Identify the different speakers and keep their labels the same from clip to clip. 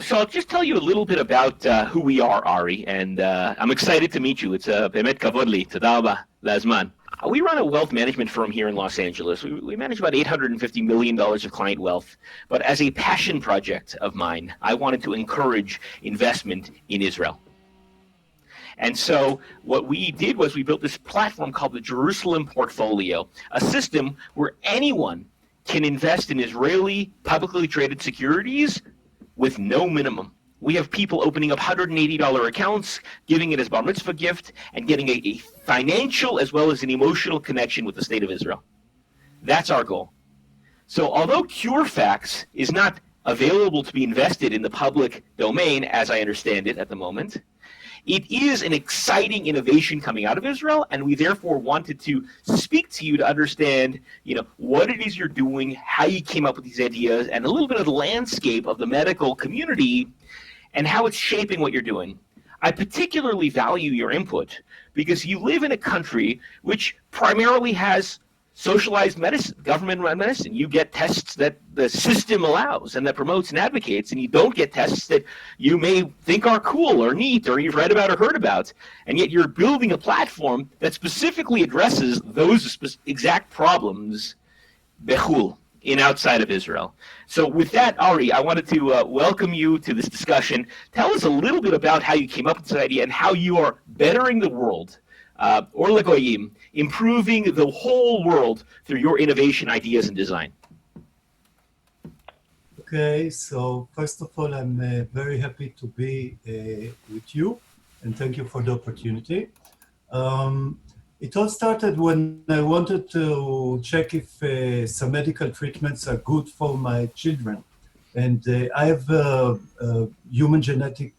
Speaker 1: So I'll just tell you a little bit about who we are, Ari, and I'm excited to meet you. It's באמת כבוד לי. תודה רבה להזמן. We run a wealth management firm here in Los Angeles. We manage about $850 million of client wealth. But as a passion project of mine, I wanted to encourage investment in Israel. And so what we did was we built this platform called the Jerusalem Portfolio, a system where anyone can invest in Israeli publicly traded securities with no minimum. We have people opening up $180 accounts, giving it as bar mitzvah gift, and getting a financial as well as an emotional connection with the state of Israel. That's our goal. So although CureFacts is not available to be invested in the public domain, as I understand it at the moment, it is an exciting innovation coming out of Israel, and we therefore wanted to speak to you to understand, what it is you're doing, how you came up with these ideas, and a little bit of the landscape of the medical community and how it's shaping what you're doing. I particularly value your input because you live in a country which primarily has socialized medicine, government-run medicine. You get tests that the system allows and that promotes and advocates, and you don't get tests that you may think are cool or neat or you've read about or heard about. And yet you're building a platform that specifically addresses those exact problems bechul, in outside of Israel. So with that, Ari, I wanted to welcome you to this discussion. Tell us a little bit about how you came up with this idea and how you are bettering the world, or legoyim, improving the whole world through your innovation, ideas, and design.
Speaker 2: Okay, so first of all, I'm very happy to be with you, and thank you for the opportunity. It all started when I wanted to check if some medical treatments are good for my children. And I have a human genetic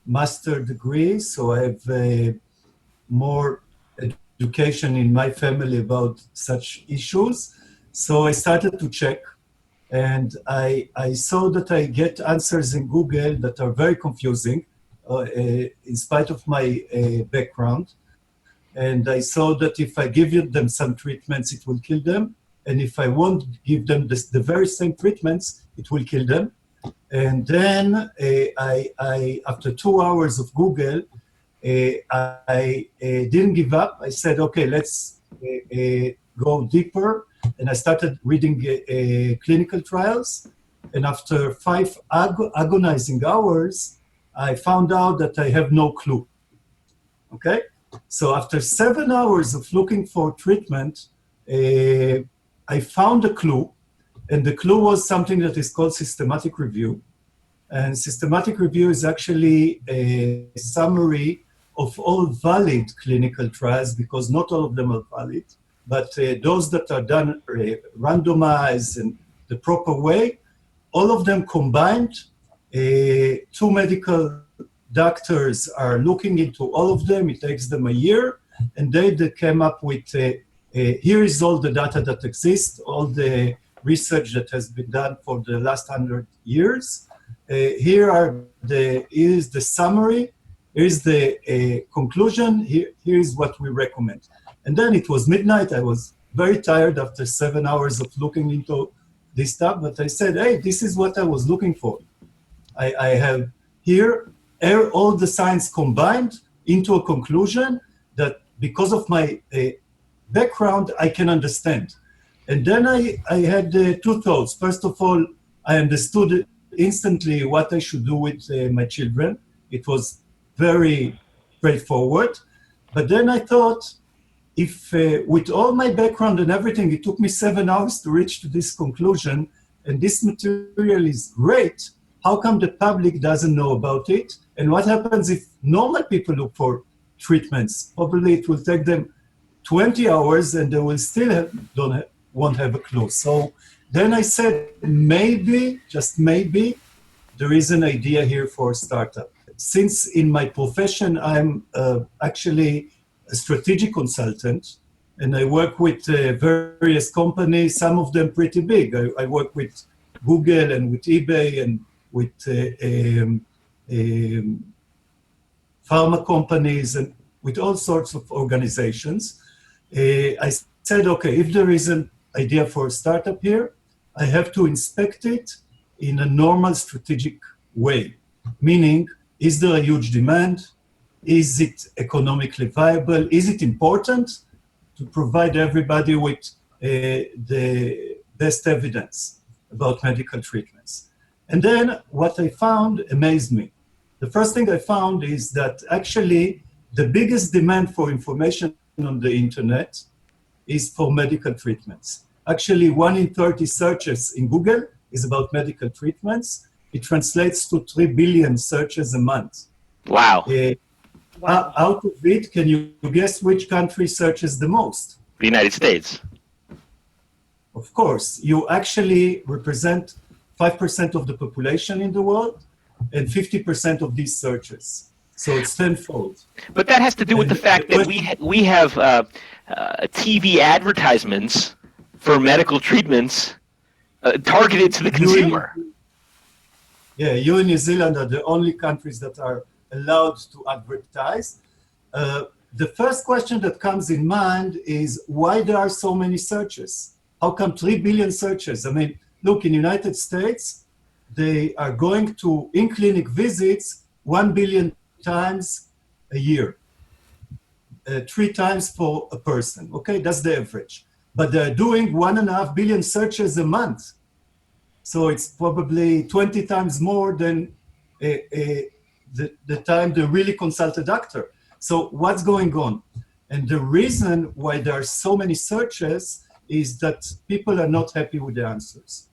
Speaker 2: master degree, so I have more education in my family about such issues. So I started to check, and I saw that I get answers in Google that are very confusing, in spite of my background. And I saw that if I give them some treatments, it will kill them. And if I won't give them the very same treatments, it will kill them. And then I after 2 hours of Google, I didn't give up. I said, okay, let's go deeper. And I started reading clinical trials. And after 5 agonizing hours, I found out that I have no clue. Okay? So after 7 hours of looking for treatment, I found a clue, and the clue was something that is called systematic review. And systematic review is actually a summary of all valid clinical trials, because not all of them are valid, but those that are done randomized in the proper way, all of them combined. 2 medical doctors are looking into all of them. It takes them a year, and they came up with, here is all the data that exists, all the research that has been done for the last 100 years. Here is the summary, here's the conclusion, here is what we recommend. And then it was midnight. I was very tired after 7 hours of looking into this stuff, but I said, hey, this is what I was looking for. I have here all the science combined into a conclusion that because of my background, I can understand. And then I had 2 thoughts. First of all, I understood instantly what I should do with my children. It was very straightforward. But then I thought, if with all my background and everything, it took me 7 hours to reach to this conclusion, and this material is great, how come the public doesn't know about it? And what happens if normal people look for treatments? Probably it will take them 20 hours and they will still won't have a clue. So then I said, maybe, just maybe, there is an idea here for a startup. Since in my profession, I'm actually a strategic consultant, and I work with various companies, some of them pretty big. I work with Google and with eBay and with pharma companies and with all sorts of organizations. I said, okay, if there is an idea for a startup here, I have to inspect it in a normal strategic way. Meaning, is there a huge demand? Is it economically viable? Is it important to provide everybody with the best evidence about medical treatments? And then what I found amazed me. The first thing I found is that actually the biggest demand for information on the internet is for medical treatments. Actually, 1 in 30 searches in Google is about medical treatments. It translates to 3 billion searches a month.
Speaker 1: Wow.
Speaker 2: Out of it, can you guess which country searches the most?
Speaker 1: The United States.
Speaker 2: Of course, you actually represent 5% of the population in the world and 50% of these searches. So it's tenfold.
Speaker 1: But that has to do with the fact that we have TV advertisements for medical treatments targeted to the consumer.
Speaker 2: You in New Zealand are the only countries that are allowed to advertise. The first question that comes in mind is why there are so many searches? How come 3 billion searches? I mean, look, in the United States, they are going to in-clinic visits 1 billion times a year, 3 times for a person, okay? That's the average. But they're doing 1.5 billion searches a month. So it's probably 20 times more than the time they really consult a doctor. So what's going on? And the reason why there are so many searches is that people are not happy with the answers.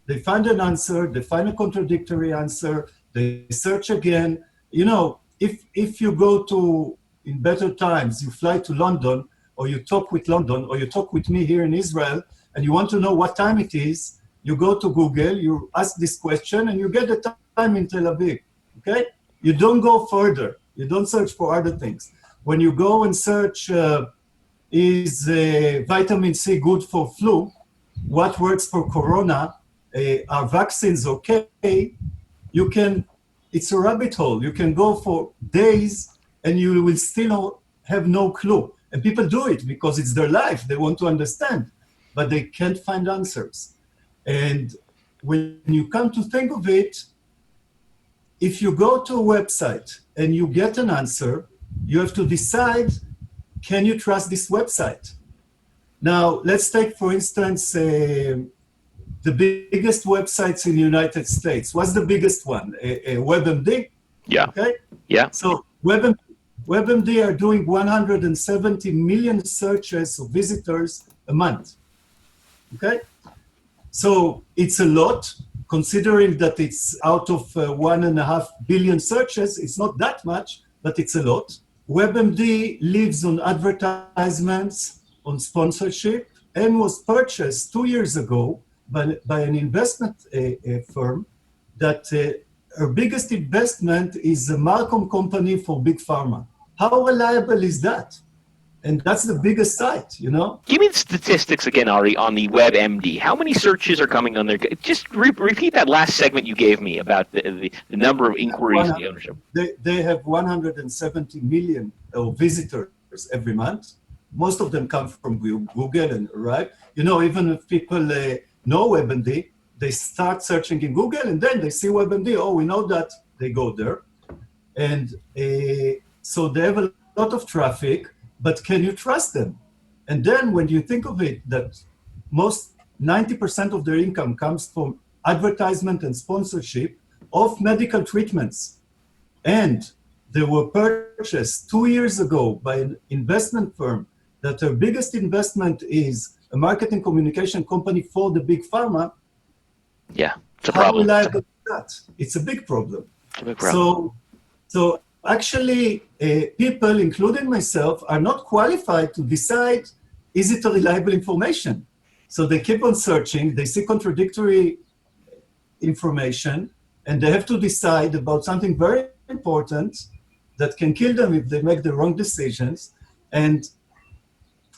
Speaker 2: They find an answer, they find a contradictory answer, they search again. You know, if you go to, in better times, you fly to London, or you talk with London, or you talk with me here in Israel, and you want to know what time it is, you go to Google, you ask this question, and you get the time in Tel Aviv, okay? You don't go further. You don't search for other things. When you go and search, is vitamin C good for flu? What works for corona? Are vaccines okay? You can, it's a rabbit hole. You can go for days and you will still have no clue. And people do it because it's their life. They want to understand, but they can't find answers. And when you come to think of it, if you go to a website and you get an answer, you have to decide, can you trust this website? Now, let's take, for instance, the biggest websites in the United States. What's the biggest one? WebMD?
Speaker 1: Yeah.
Speaker 2: Okay?
Speaker 1: Yeah.
Speaker 2: So WebMD are doing 170 million searches of visitors a month. Okay? So it's a lot, considering that it's out of 1.5 billion searches. It's not that much, but it's a lot. WebMD lives on advertisements, on sponsorship, and was purchased 2 years ago by an investment firm that her biggest investment is a Marcom company for Big Pharma. How reliable is that? And that's the biggest site, you know?
Speaker 1: Give me the statistics again, Ari, on the WebMD. How many searches are coming on there? Just repeat that last segment you gave me about the number of inquiries, the ownership.
Speaker 2: They have 170 million visitors every month. Most of them come from Google, and right? You know, even if people know WebMD, they start searching in Google, and then they see WebMD. Oh, we know that. They go there. And so they have a lot of traffic. But can you trust them? And then when you think of it, that most 90% of their income comes from advertisement and sponsorship of medical treatments. And they were purchased 2 years ago by an investment firm that their biggest investment is a marketing communication company for the big pharma.
Speaker 1: Yeah, it's a problem.
Speaker 2: How reliable is that? It's a big problem.
Speaker 1: It's a big problem.
Speaker 2: So actually, people, including myself, are not qualified to decide, is it a reliable information? So they keep on searching, they see contradictory information, and they have to decide about something very important that can kill them if they make the wrong decisions, and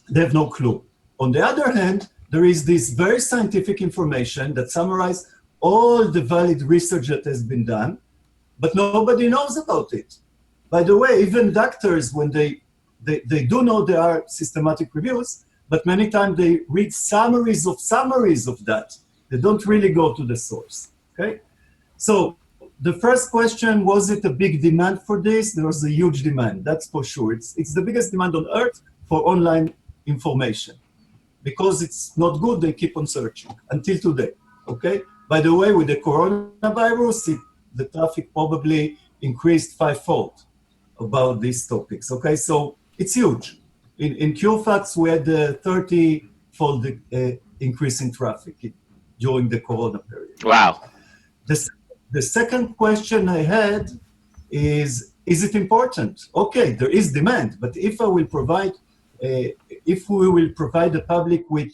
Speaker 2: they have no clue. On the other hand, there is this very scientific information that summarizes all the valid research that has been done, but nobody knows about it. By the way, even doctors, when they do know there are systematic reviews, but many times they read summaries of that. They don't really go to the source, okay? So the first question, was it a big demand for this? There was a huge demand, that's for sure. It's the biggest demand on earth for online information. Because it's not good, they keep on searching until today, okay? By the way, with the coronavirus, the traffic probably increased fivefold about these topics, okay? So it's huge. In CureFacts, we had a 30-fold increase in traffic during the corona period.
Speaker 1: Wow.
Speaker 2: The second question I had is it important? Okay, there is demand, but if we will provide the public with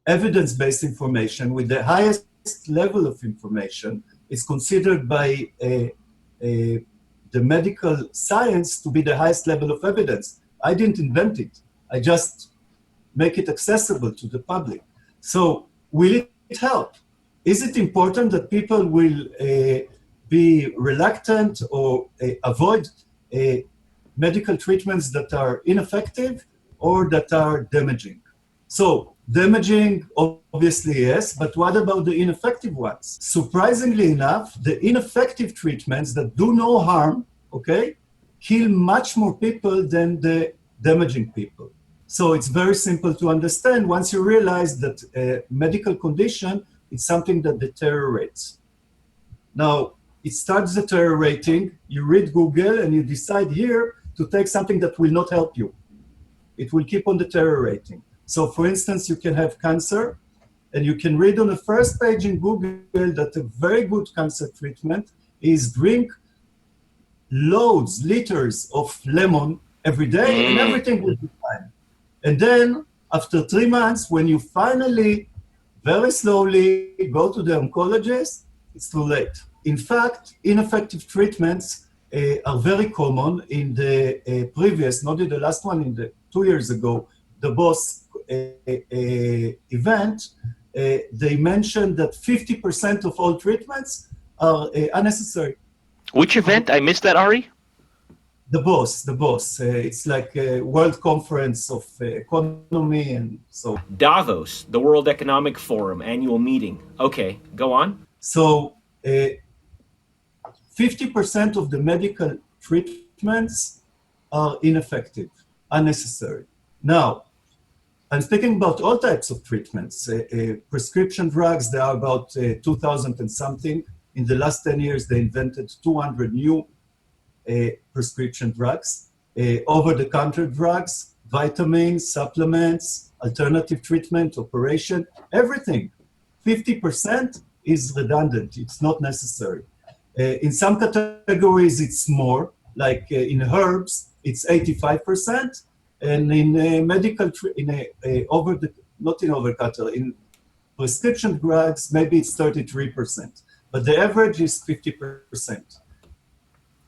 Speaker 2: evidence-based information, with the highest level of information, it's considered by the medical science to be the highest level of evidence. I didn't invent it. I just make it accessible to the public. So will it help? Is it important that people will be reluctant or avoid medical treatments that are ineffective or that are damaging? So damaging, obviously, yes, but what about the ineffective ones? Surprisingly enough, the ineffective treatments that do no harm, okay, kill much more people than the damaging people. So it's very simple to understand once you realize that a medical condition is something that deteriorates. Now, it starts deteriorating, you read Google and you decide here to take something that will not help you. It will keep on deteriorating. So for instance, you can have cancer and you can read on the first page in Google that a very good cancer treatment is drink loads, liters of lemon every day and everything will be fine. And then after 3 months, when you finally, very slowly go to the oncologist, it's too late. In fact, ineffective treatments are very common. In the previous, not in the last one, in the 2 years ago, the BOSS event, they mentioned that 50% of all treatments are unnecessary.
Speaker 1: Which event? I missed that, Ari?
Speaker 2: The BOSS. It's like a world conference of economy and so.
Speaker 3: Davos, the World Economic Forum annual meeting. Okay, go on.
Speaker 2: So 50% of the medical treatments are ineffective, unnecessary. Now, I'm speaking about all types of treatments. Prescription drugs, there are about 2,000 and something. In the last 10 years, they invented 200 new prescription drugs, over-the-counter drugs, vitamins, supplements, alternative treatment, operation, everything. 50% is redundant. It's not necessary. In some categories, it's more, like in herbs, it's 85%, and in medical, not in over-the-counter, in prescription drugs, maybe it's 33%, but the average is 50%.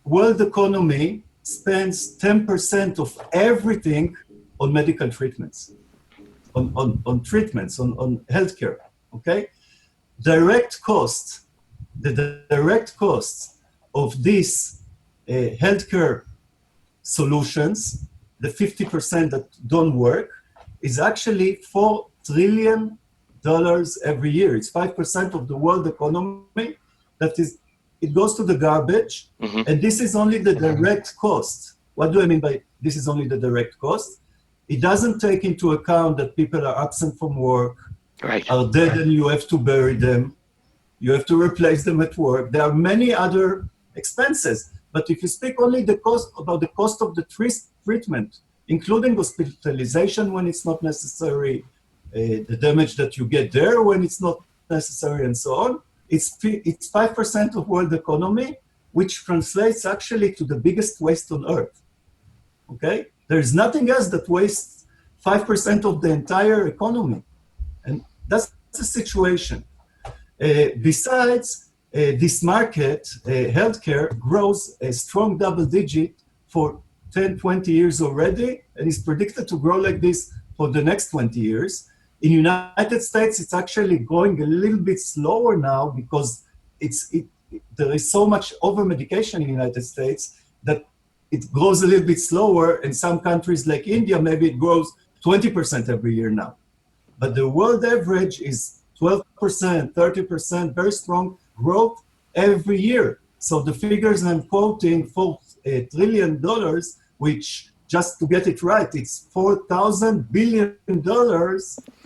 Speaker 2: World economy spends 10% of everything on medical treatments, on treatments, on healthcare, okay? The direct costs of these healthcare solutions, the 50% that don't work, is actually $4 trillion every year. It's 5% of the world economy that is, it goes to the garbage, and this is only the direct cost. What do I mean by this is only the direct cost? It doesn't take into account that people are absent from work,
Speaker 1: Right.
Speaker 2: are dead and you have to bury them, you have to replace them at work. There are many other expenses, but if you speak only about the cost of the treatment, including hospitalization when it's not necessary, the damage that you get there when it's not necessary, and so on, it's 5% of world economy, which translates actually to the biggest waste on earth, okay? There is nothing else that wastes 5% of the entire economy, and that's the situation. Besides, this market, healthcare, grows a strong double digit for 10, 20 years already, and is predicted to grow like this for the next 20 years. In United States, it's actually growing a little bit slower now because there is so much over-medication in the United States that it grows a little bit slower. In some countries like India, maybe it grows 20% every year now. But the world average is 12%, 30%, very strong growth every year. So the figures I'm quoting, $4 trillion, which, just to get it right, it's $4,000 billion.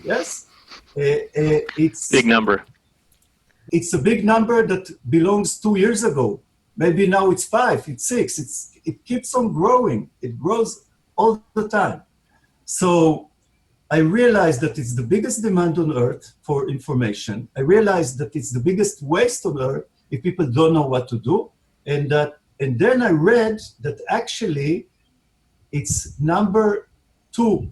Speaker 2: Yes,
Speaker 1: Big number.
Speaker 2: it's a big number that belongs 2 years ago. Maybe now it's 5, it's 6. It keeps on growing. It grows all the time. So I realized that it's the biggest demand on earth for information. I realized that it's the biggest waste on earth if people don't know what to do. And then I read that actually it's number 2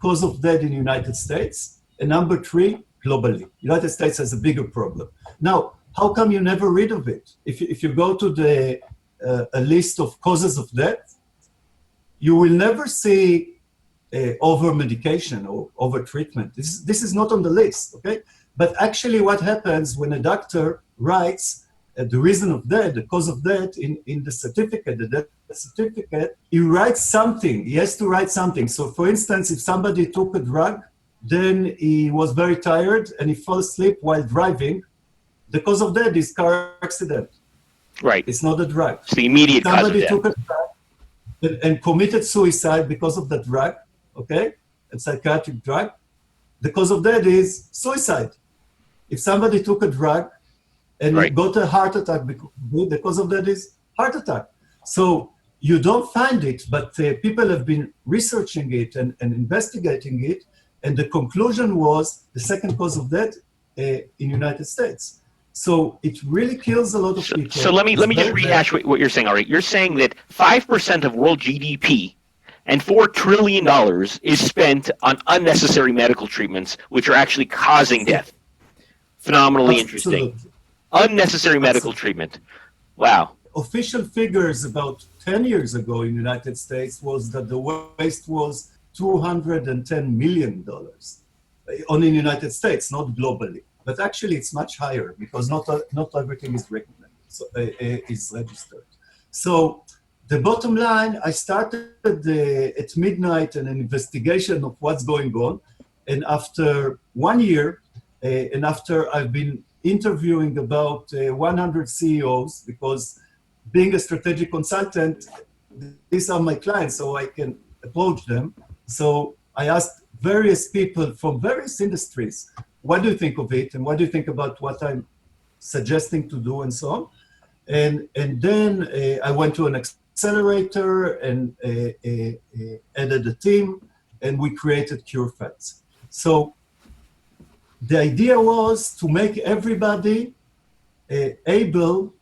Speaker 2: cause of death in the United States and number 3 globally. United States has a bigger problem. Now, how come you never read of it? If you go to a list of causes of death, you will never see over medication or over treatment. This is not on the list, okay? But actually what happens when a doctor writes the reason of death, the cause of death in the certificate, the death certificate, he writes something. He has to write something. So for instance, if somebody took a drug, then he was very tired and he fell asleep while driving, the cause of death is car accident.
Speaker 1: Right.
Speaker 2: It's not a drug.
Speaker 1: It's the immediate cause of
Speaker 2: Somebody
Speaker 1: death.
Speaker 2: took a drug and committed suicide because of the drug, okay? A psychiatric drug. The cause of death is suicide. If somebody took a drug and
Speaker 1: Right.
Speaker 2: got a heart attack, the cause of that is heart attack. So you don't find it, but people have been researching it and investigating it, and the conclusion was the second cause of death in United States. So it really kills a lot of people.
Speaker 1: So let me just rehash what you're saying, Ari. You're saying that 5% of world GDP and $4 trillion is spent on unnecessary medical treatments, which are actually causing death. Phenomenally interesting. Unnecessary medical treatment. Wow.
Speaker 2: Official figures about 10 years ago in the United States was that the waste was $210 million only in the United States, not globally. But actually it's much higher because not everything is recognized, is registered. So the bottom line, I started at midnight an investigation of what's going on. And after 1 year, and after I've been interviewing about 100 CEOs, because being a strategic consultant, these are my clients, so I can approach them. So I asked various people from various industries, what do you think of it? And what do you think about what I'm suggesting to do and so on? And then I went to an accelerator and added a team, and we created CureFacts. So the idea was to make everybody able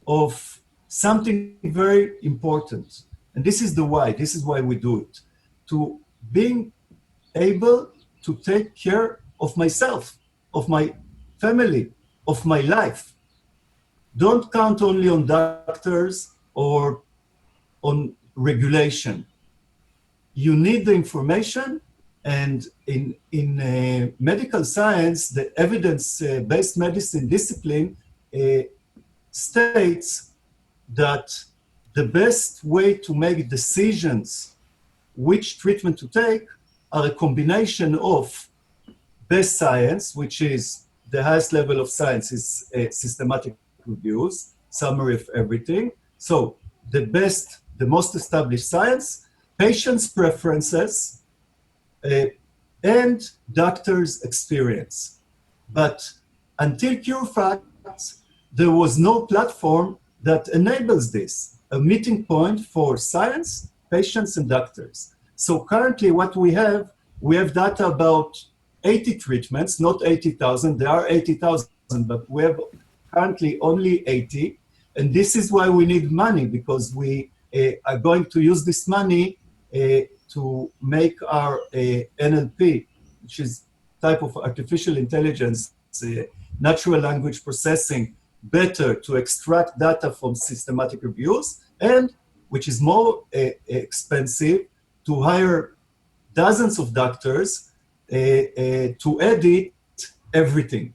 Speaker 2: of something very important. And this is the why. This is why we do it. To being able to take care of myself, of my family, of my life. Don't count only on doctors or on regulation. You need the information, and in medical science, the evidence-based medicine discipline states that the best way to make decisions which treatment to take are a combination of best science, which is the highest level of science is systematic reviews, summary of everything. So the best, the most established science, patients' preferences, and doctors' experience. But until CureFacts, there was no platform that enables this, a meeting point for science, patients, and doctors. So currently what we have data about 80 treatments, not 80,000. There are 80,000, but we have currently only 80. And this is why we need money, because we are going to use this money to make our NLP, which is type of artificial intelligence, natural language processing, better to extract data from systematic reviews, and which is more expensive, to hire dozens of doctors to edit everything,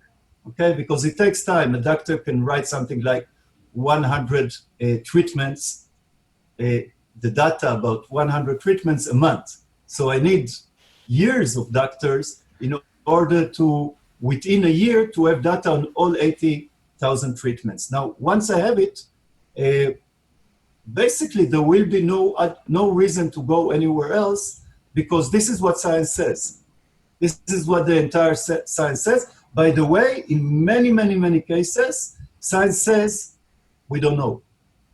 Speaker 2: okay? Because it takes time. A doctor can write something like 100 treatments, the data about 100 treatments a month. So I need years of doctors in order to, within a year, to have data on all 80,000 treatments. Now, once I have it, uh, basically there will be no reason to go anywhere else because this is what science says. This is what the entire science says. By the way, in many, many, many cases, science says we don't know.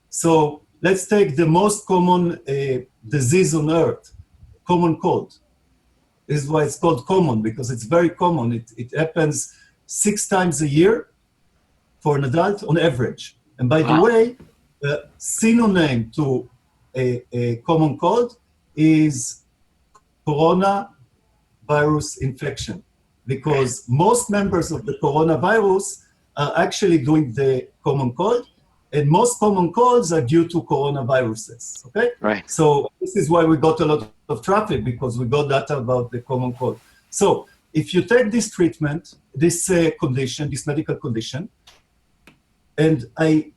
Speaker 2: So let's take the most common disease on earth, common cold. This is why it's called common, because it's very common. It happens 6 times a year for an adult on average. And by the way, the synonym to a common cold is coronavirus infection, because most members of the coronavirus are actually doing the common cold, and most common colds are due to coronaviruses, okay?
Speaker 1: Right.
Speaker 2: So this is why we got a lot of traffic, because we got data about the common cold. So if you take this treatment, this condition, this medical condition, and I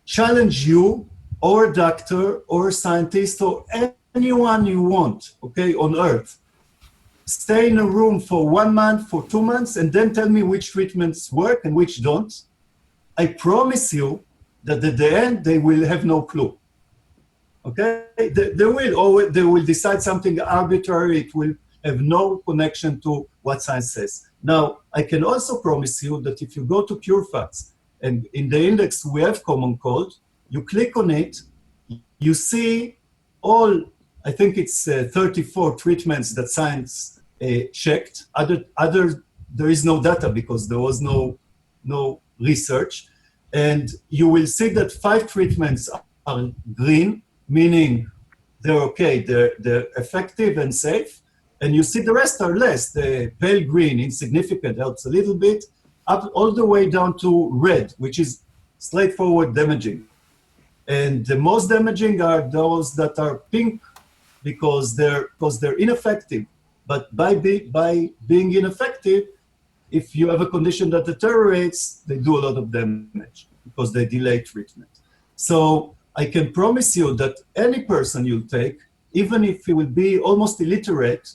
Speaker 2: challenge you, or a doctor, or a scientist, or anyone you want, okay, on earth, stay in a room for 1 month, for 2 months, and then tell me which treatments work and which don't. I promise you that at the end, they will have no clue. Okay? They will decide something arbitrary. It will have no connection to what science says. Now, I can also promise you that if you go to CureFacts, and in the index we have common cold, you click on it, you see all, I think it's 34 treatments that science checked. Other, there is no data because there was no research. And you will see that 5 treatments are green, meaning they're okay, they're effective and safe. And you see the rest are less. The pale green, insignificant, helps a little bit, up all the way down to red, which is straightforward damaging. And the most damaging are those that are pink because they're ineffective. But by being ineffective, if you have a condition that deteriorates, they do a lot of damage because they delay treatment. So I can promise you that any person you take, even if he will be almost illiterate,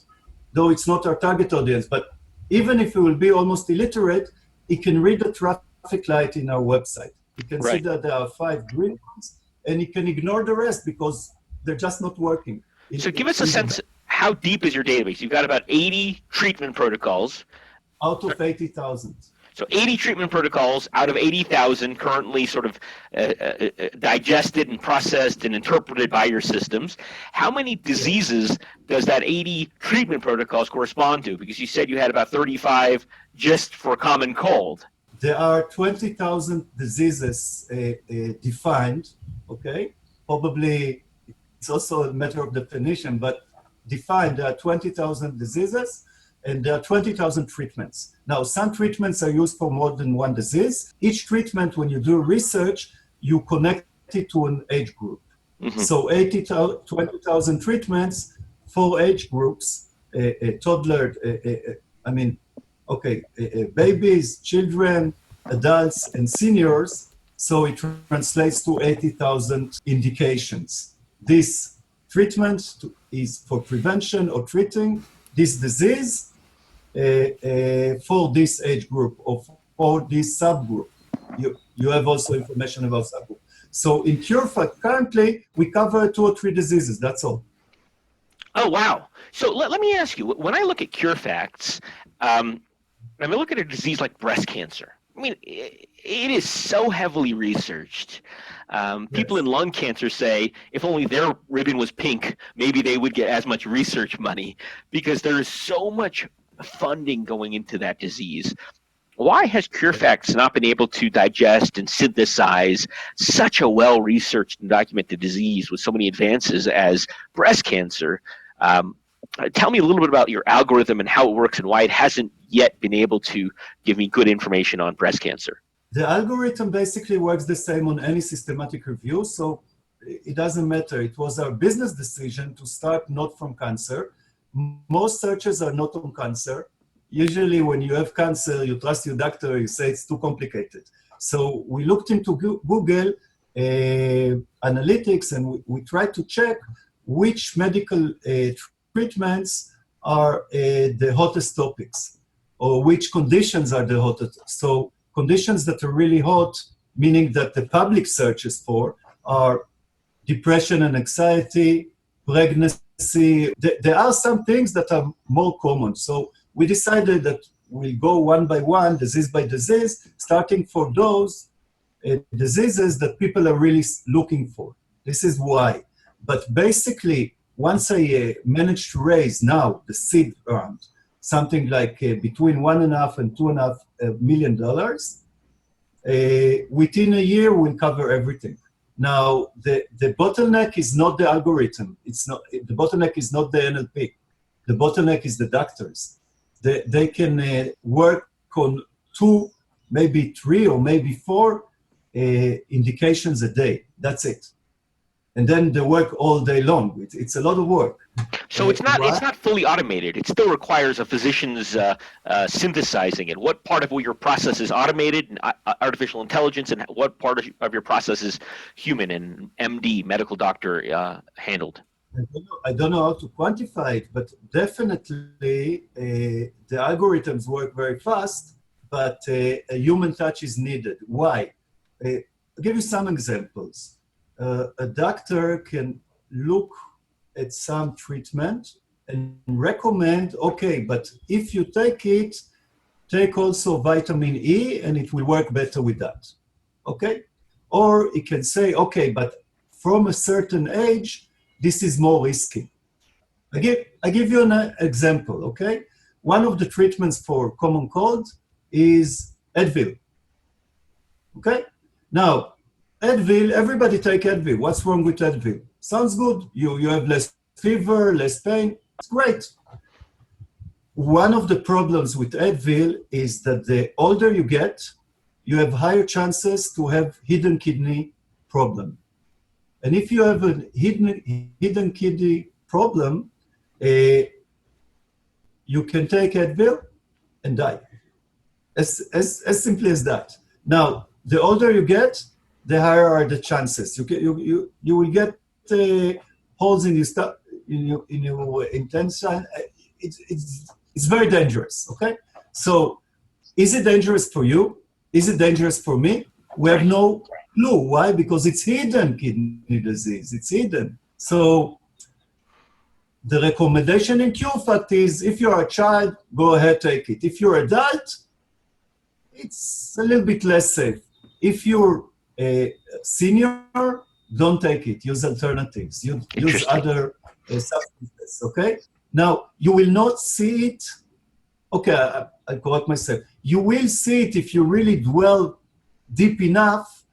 Speaker 2: though it's not our target audience, but even if he will be almost illiterate, he can read the traffic light in our website. He can see that there are 5 green ones, and he can ignore the rest because they're just not working.
Speaker 1: So give us a sense, how deep is your database? You've got about 80 treatment protocols.
Speaker 2: Out of 80,000.
Speaker 1: So 80 treatment protocols out of 80,000 currently sort of digested and processed and interpreted by your systems. How many diseases does that 80 treatment protocols correspond to? Because you said you had about 35 just for common cold.
Speaker 2: There are 20,000 diseases defined, okay? Probably it's also a matter of definition, but defined, there are 20,000 diseases, and there are 20,000 treatments. Now, some treatments are used for more than one disease. Each treatment, when you do research, you connect it to an age group. Mm-hmm. So 20,000 treatments, 4 age groups, toddler, babies, children, adults, and seniors. So it translates to 80,000 indications. This treatment is for prevention or treating this disease for this age group or for this subgroup. You have also information about subgroup. So in CureFacts, currently, we cover 2 or 3 diseases, that's all.
Speaker 1: Oh, wow. So let me ask you, when I look at CureFacts, I look at a disease like breast cancer. I mean, it is so heavily researched. People in lung cancer say if only their ribbon was pink, maybe they would get as much research money because there is so much funding going into that disease. Why has CureFacts not been able to digest and synthesize such a well-researched and documented disease with so many advances as breast cancer? Tell me a little bit about your algorithm and how it works and why it hasn't yet been able to give me good information on breast cancer.
Speaker 2: The algorithm basically works the same on any systematic review, so it doesn't matter. It was our business decision to start not from cancer. Most searches are not on cancer. Usually when you have cancer, you trust your doctor, you say it's too complicated. So we looked into Google analytics and we tried to check which medical treatments are the hottest topics or which conditions are the hottest. So conditions that are really hot meaning that the public searches for are depression and anxiety, pregnancy. There are some things that are more common. So we decided that we'll go one by one, disease by disease, starting for those diseases that people are really looking for. This is why. But basically, once I managed to raise now the seed round, something like between $1.5 and $2.5 million, within a year we'll cover everything. Now, the bottleneck is not the algorithm. The bottleneck is not the NLP. The bottleneck is the doctors. They can work on 2, maybe 3, or maybe 4 indications a day. That's it. And then they work all day long. It's a lot of work.
Speaker 1: So it's not fully automated. It still requires a physician's synthesizing it. What part of your process is automated and artificial intelligence, and what part of your process is human and MD, medical doctor, handled?
Speaker 2: I don't know how to quantify it, but definitely the algorithms work very fast, but a human touch is needed. Why? I'll give you some examples. A doctor can look at some treatment and recommend, okay, but if you take it, take also vitamin E and it will work better with that, okay? Or it can say, okay, but from a certain age, this is more risky. I give you an example, okay? One of the treatments for common cold is Advil, okay? Now, Advil, everybody take Advil. What's wrong with Advil? Sounds good. You have less fever, less pain. It's great. One of the problems with Advil is that the older you get, you have higher chances to have hidden kidney problem. And if you have a hidden kidney problem, you can take Advil and die. As simply as that. Now, the older you get, the higher are the chances. You will get holes in your intention. It's very dangerous. Okay, so is it dangerous for you? Is it dangerous for me? We have no clue. Why? Because it's hidden kidney disease. It's hidden. So the recommendation in CureFacts is, if you're a child, go ahead, take it. If you're adult, it's a little bit less safe. If you're a senior, don't take it. Use alternatives. Use other substances, okay? Now, you will not see it. Okay, I correct myself. You will see it if you really dwell deep enough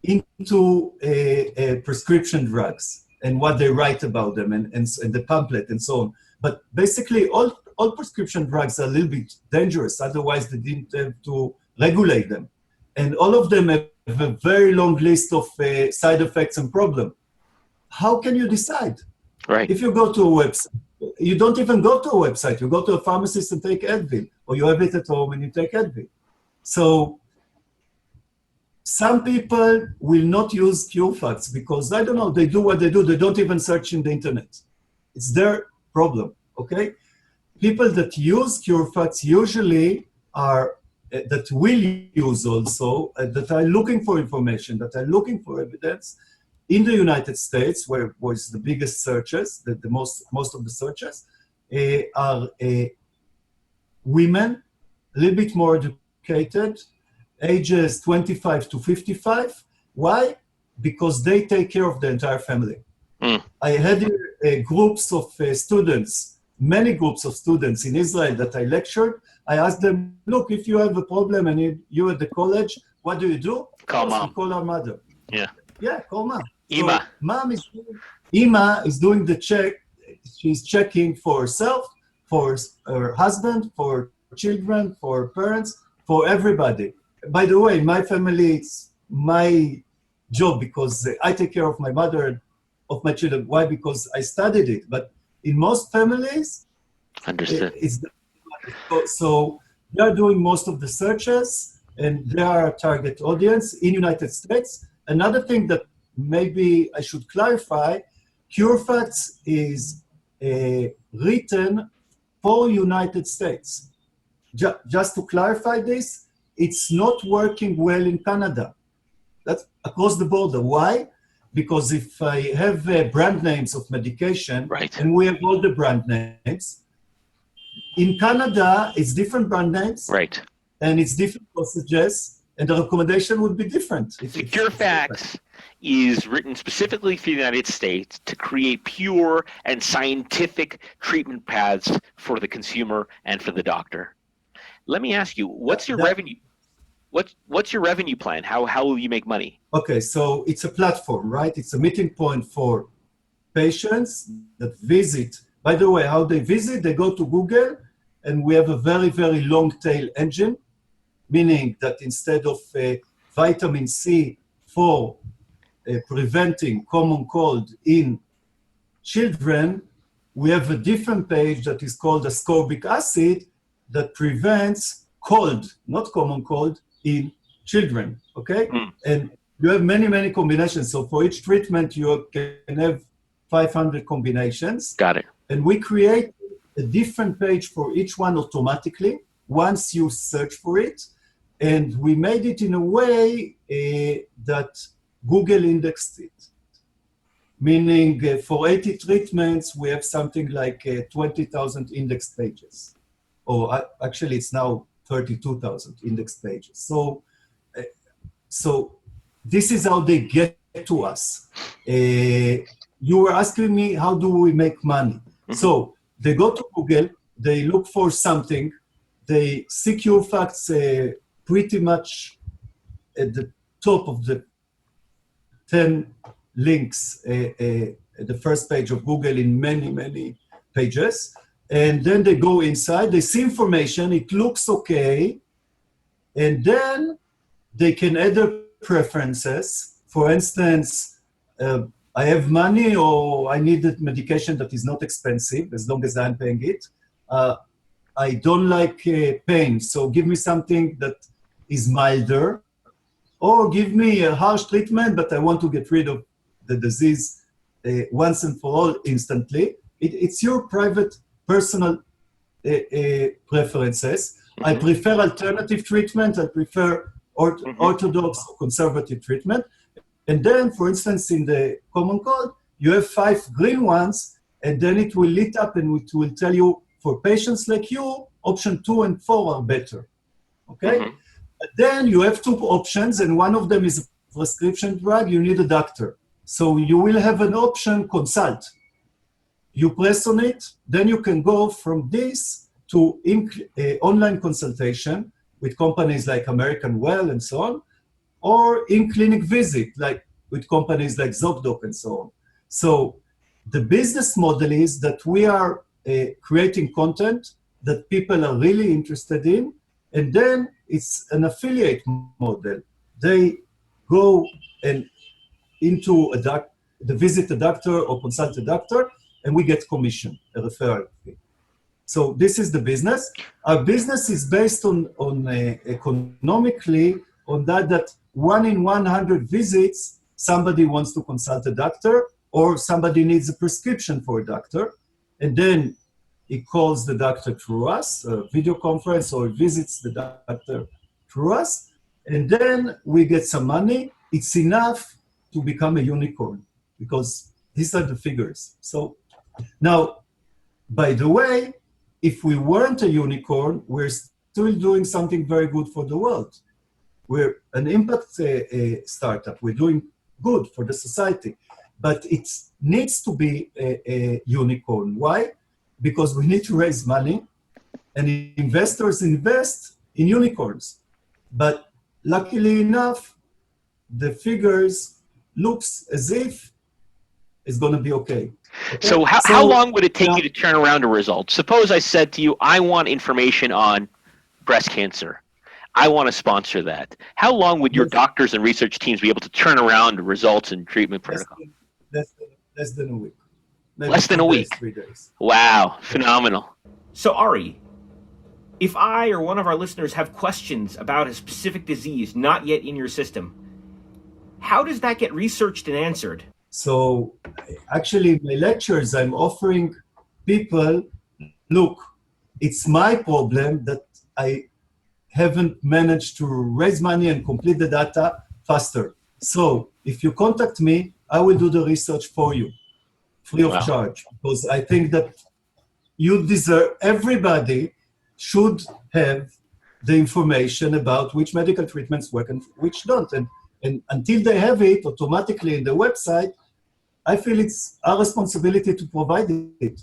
Speaker 2: into prescription drugs and what they write about them and the pamphlet and so on. But basically, all prescription drugs are a little bit dangerous. Otherwise, they didn't have to regulate them. And all of them have a very long list of side effects and problems. How can you decide?
Speaker 1: Right.
Speaker 2: If you go to a website, you don't even go to a website. You go to a pharmacist and take Advil, or you have it at home and you take Advil. So some people will not use CureFacts because, I don't know, they do what they do. They don't even search in the internet. It's their problem, okay? People that use CureFacts usually are that will use also, that are looking for information, that are looking for evidence in the United States, where was the biggest searches, the most of the searches, are women, a little bit more educated, ages 25 to 55. Why? Because they take care of the entire family. I had groups of students, many groups of students in Israel that I lectured. I asked them, look, if you have a problem and you're at the college, what do you do?
Speaker 1: Call mom.
Speaker 2: Call our mother. Yeah, call mom.
Speaker 1: Ima.
Speaker 2: So Ima is doing the check. She's checking for herself, for her husband, for children, for parents, for everybody. By the way, my family, it's my job because I take care of my mother and of my children. Why? Because I studied it. But in most families,
Speaker 1: Understood.
Speaker 2: So they are doing most of the searches, and they are a target audience in United States. Another thing that maybe I should clarify, CureFacts is written for United States. Just to clarify this, it's not working well in Canada. That's across the border. Why? Because if I have brand names of medication,
Speaker 1: Right.
Speaker 2: and we have all the brand names, in Canada, it's different brand names,
Speaker 1: Right.
Speaker 2: and it's different dosages, and the recommendation would be different. If
Speaker 1: The
Speaker 2: it's different.
Speaker 1: CureFacts is written specifically for the United States to create pure and scientific treatment paths for the consumer and for the doctor. Let me ask you, what's your revenue? What's your revenue plan? How will you make money?
Speaker 2: Okay, so it's a platform, right? It's a meeting point for patients that visit. By the way, how they visit, they go to Google, and we have a very, very long tail engine, meaning that instead of vitamin C for preventing common cold in children, we have a different page that is called ascorbic acid that prevents cold, not common cold, in children, okay? And you have many, many combinations. So for each treatment, you can have 500 combinations.
Speaker 1: Got it.
Speaker 2: And we create a different page for each one automatically once you search for it. And we made it in a way that Google indexed it. Meaning for 80 treatments, we have something like 20,000 indexed pages. Or actually, it's now 32,000 indexed pages. So this is how they get to us. You were asking me, how do we make money? So they go to Google, they look for something, they see CureFacts pretty much at the top of the 10 links at the first page of Google in many, many pages. And then they go inside, they see information, it looks okay, and then they can add their preferences. For instance, I have money or I need a medication that is not expensive as long as I'm paying it. I don't like pain, so give me something that is milder, or give me a harsh treatment, but I want to get rid of the disease once and for all instantly. It's your private, personal preferences. I prefer alternative treatment. I prefer orthodox or conservative treatment. And then, for instance, in the common cold, you have 5 green ones, and then it will lit up and it will tell you, for patients like you, option 2 and 4 are better. Okay? But then you have 2 options, and one of them is a prescription drug. You need a doctor. So you will have an option, consult. You press on it, then you can go from this to online consultation with companies like American Well and so on, or in-clinic visit, like with companies like ZocDoc and so on. So the business model is that we are creating content that people are really interested in, and then it's an affiliate model. They go and into they visit a doctor or consult a doctor, and we get commission, a referral fee. So this is the business. Our business is based on economically on that 1 in 100 visits, somebody wants to consult a doctor, or somebody needs a prescription for a doctor, and then he calls the doctor through us, a video conference, or visits the doctor through us, and then we get some money. It's enough to become a unicorn, because these are the figures. So now, by the way, if we weren't a unicorn, we're still doing something very good for the world. We're an impact startup. We're doing good for the society. But it needs to be a unicorn. Why? Because we need to raise money, and investors invest in unicorns. But luckily enough, the figures looks as if it's going to be okay.
Speaker 1: So how long would it take you to turn around a result? Suppose I said to you, I want information on breast cancer. I want to sponsor that. How long would your doctors and research teams be able to turn around results and treatment protocol?
Speaker 2: Less than a week. Maybe
Speaker 1: Less than a week?
Speaker 2: 3 days.
Speaker 1: Wow, phenomenal.
Speaker 3: So Ari, if I or one of our listeners have questions about a specific disease not yet in your system, how does that get researched and answered?
Speaker 2: So actually, in my lectures, I'm offering people, look, it's my problem that I haven't managed to raise money and complete the data faster. So if you contact me, I will do the research for you, free of
Speaker 1: Wow.
Speaker 2: charge, because I think that you deserve, everybody should have the information about which medical treatments work and which don't. And until they have it automatically in the website, I feel it's our responsibility to provide it.